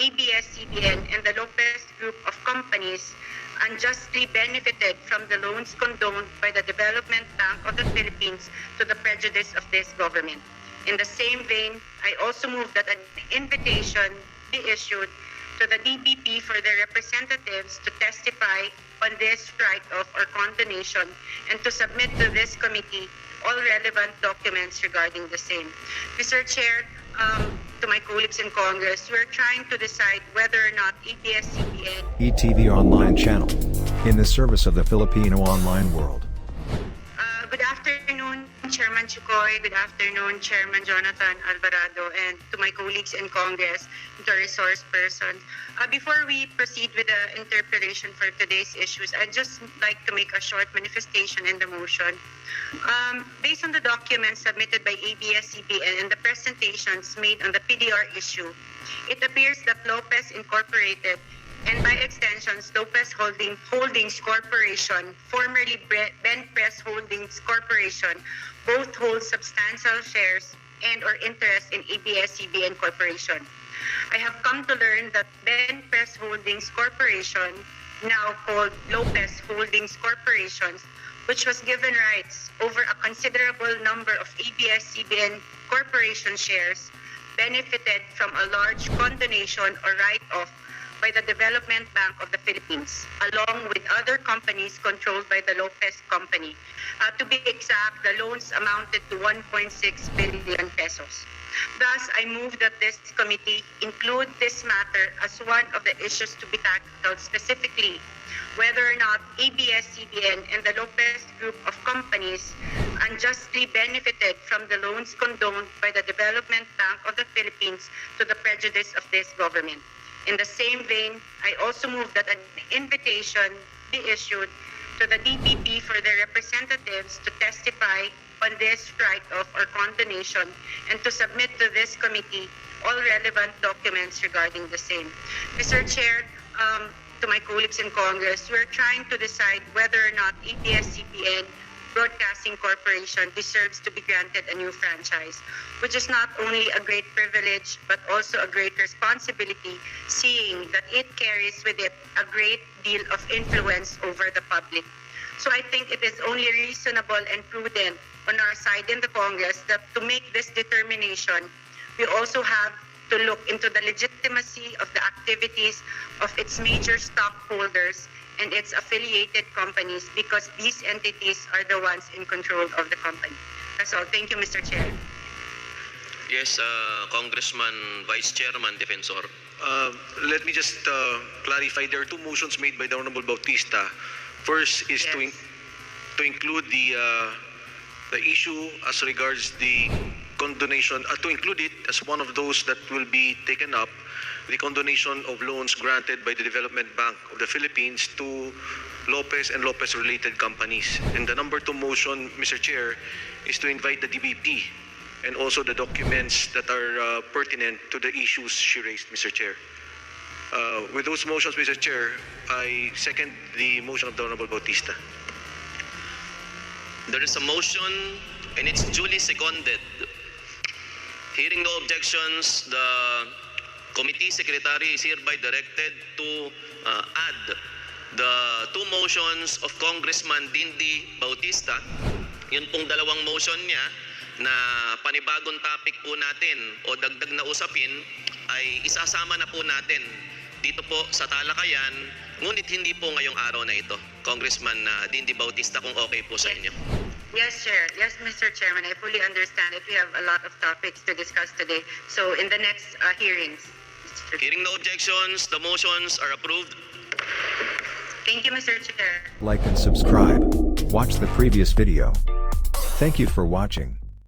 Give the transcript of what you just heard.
ABS-CBN and the Lopez Group of companies unjustly benefited from the loans condoned by the Development Bank of the Philippines to the prejudice of this government. In the same vein, I also move that an invitation be issued to the DBP for their representatives to testify on this write-off or condonation and to submit to this committee all relevant documents regarding the same. Mr. Chair, to my colleagues in Congress, we're trying to decide whether or not ABS-CBN ETV Online Channel, in the service of the Filipino online world. Good afternoon, Chairman Chukoy. Good afternoon, Chairman Jonathan Alvarado, and to my colleagues in Congress, the resource persons. Before we proceed with the interpretation for today's issues, I'd just like to make a short manifestation in the motion. Based on the documents submitted by ABS-CBN and the presentations made on the PDR issue, it appears that Lopez Incorporated and by extensions, Lopez Holdings Corporation, formerly Benpress Holdings Corporation, both hold substantial shares and or interest in ABS-CBN Corporation. I have come to learn that Benpress Holdings Corporation, now called Lopez Holdings Corporation, which was given rights over a considerable number of ABS-CBN Corporation shares, benefited from a large condonation or write-off by the Development Bank of the Philippines, along with other companies controlled by the Lopez Company. To be exact, the loans amounted to 1.6 billion pesos. Thus, I move that this committee include this matter as one of the issues to be tackled, specifically whether or not ABS-CBN and the Lopez Group of companies unjustly benefited from the loans condoned by the Development Bank of the Philippines to the prejudice of this government. In the same vein, I also move that an invitation be issued to the DBP for their representatives to testify on this write-off or condonation and to submit to this committee all relevant documents regarding the same. Mr. Chair, to my colleagues in Congress, we're trying to decide whether or not ABS-CBN Broadcasting Corporation deserves to be granted a new franchise, which is not only a great privilege but also a great responsibility, seeing that it carries with it a great deal of influence over the public. So I think it is only reasonable and prudent on our side in the Congress that to make this determination, we also have to look into the legitimacy of the activities of its major stockholders and its affiliated companies, because these entities are the ones in control of the company. That's all. Thank you, Mr. Chair. Yes, Congressman, Vice Chairman, Defensor. Let me just clarify. There are two motions made by the Honorable Bautista. First is Yes. to include the issue as regards the condonation, to include it as one of those that will be taken up, the condonation of loans granted by the Development Bank of the Philippines to Lopez and Lopez-related companies. And the number two motion, Mr. Chair, is to invite the DBP and also the documents that are pertinent to the issues she raised, Mr. Chair. With those motions, Mr. Chair, I second the motion of the Honorable Bautista. There is a motion and it's duly seconded. Hearing no objections, the committee secretary is hereby directed to add the two motions of Congressman Dindi Bautista. Yun pong dalawang motion niya na panibagong topic po natin o dagdag na usapin ay isasama na po natin dito po sa talakayan, ngunit hindi po ngayong araw na ito. Congressman Dindi Bautista, kung okay po sa inyo. Yes, Chair. Yes, Mr. Chairman. I fully understand that we have a lot of topics to discuss today. So in the next hearings. Mr. Hearing no objections, the motions are approved. Thank you, Mr. Chair. Like and subscribe. Watch the previous video. Thank you for watching.